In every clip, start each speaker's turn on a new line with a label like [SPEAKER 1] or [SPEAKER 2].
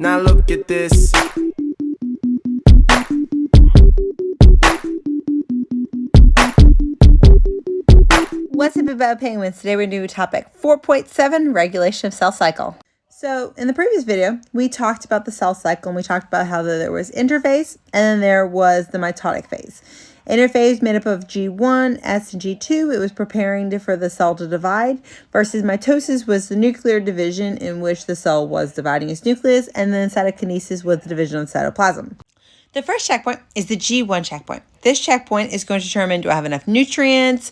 [SPEAKER 1] Now look at this.
[SPEAKER 2] What's up about penguins? Today we're going to do topic 4.7, regulation of cell cycle. So in the previous video, we talked about the cell cycle and we talked about how there was interphase and then there was the mitotic phase. Interphase made up of G1, S, and G2. It was preparing for the cell to divide, versus mitosis was the nuclear division in which the cell was dividing its nucleus, and then cytokinesis was the division of cytoplasm. The first checkpoint is the G1 checkpoint. This checkpoint is going to determine, do I have enough nutrients?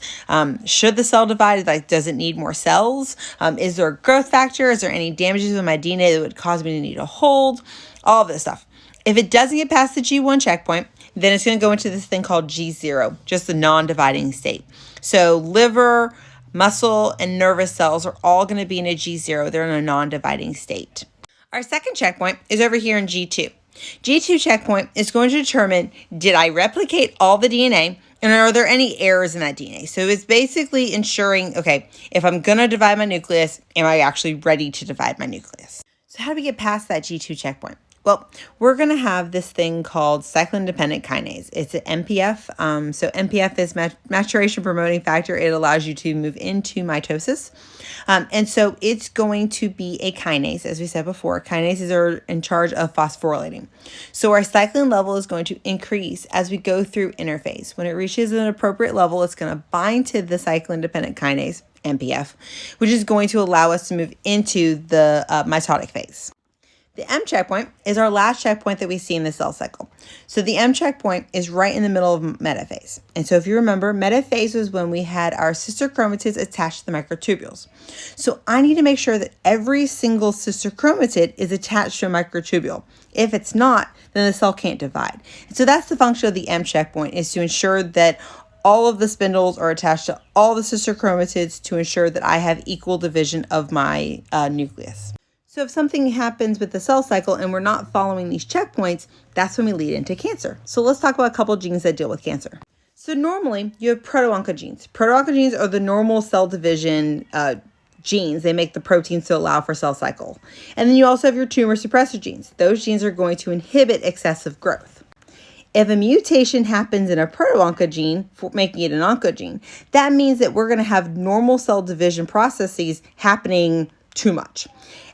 [SPEAKER 2] Should the cell divide? Does it need more cells? Is there a growth factor? Is there any damages with my DNA that would cause me to need a hold? All of this stuff. If it doesn't get past the G1 checkpoint, then it's going to go into this thing called G0, just the non-dividing state. So liver, muscle, and nervous cells are all going to be in a G0. They're in a non-dividing state. Our second checkpoint is over here in G2. G2 checkpoint is going to determine, did I replicate all the DNA and are there any errors in that DNA? So it's basically ensuring, okay, if I'm going to divide my nucleus, am I actually ready to divide my nucleus? So how do we get past that G2 checkpoint? Well, we're going to have this thing called cyclin-dependent kinase. It's an MPF. So MPF is maturation promoting factor. It allows you to move into mitosis. And so it's going to be a kinase, as we said before. Kinases are in charge of phosphorylating. So our cyclin level is going to increase as we go through interphase. When it reaches an appropriate level, it's going to bind to the cyclin-dependent kinase, MPF, which is going to allow us to move into the mitotic phase. The M checkpoint is our last checkpoint that we see in the cell cycle. So the M checkpoint is right in the middle of metaphase. And so if you remember, metaphase was when we had our sister chromatids attached to the microtubules. So I need to make sure that every single sister chromatid is attached to a microtubule. If it's not, then the cell can't divide. And so that's the function of the M checkpoint, is to ensure that all of the spindles are attached to all the sister chromatids to ensure that I have equal division of my nucleus. So if something happens with the cell cycle and we're not following these checkpoints, that's when we lead into cancer. So let's talk about a couple of genes that deal with cancer. So normally you have proto-oncogenes. Proto-oncogenes are the normal cell division genes. They make the proteins to allow for cell cycle. And then you also have your tumor suppressor genes. Those genes are going to inhibit excessive growth. If a mutation happens in a proto-oncogene, making it an oncogene, that means that we're going to have normal cell division processes happening too much.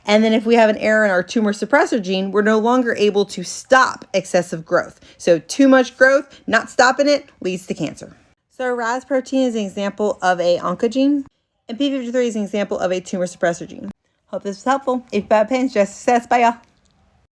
[SPEAKER 2] And then if we have an error in our tumor suppressor gene, we're no longer able to stop excessive growth. So too much growth, not stopping it, leads to cancer. So RAS protein is an example of a oncogene, and P53 is an example of a tumor suppressor gene. Hope this was helpful. If you have pains, just says bye y'all.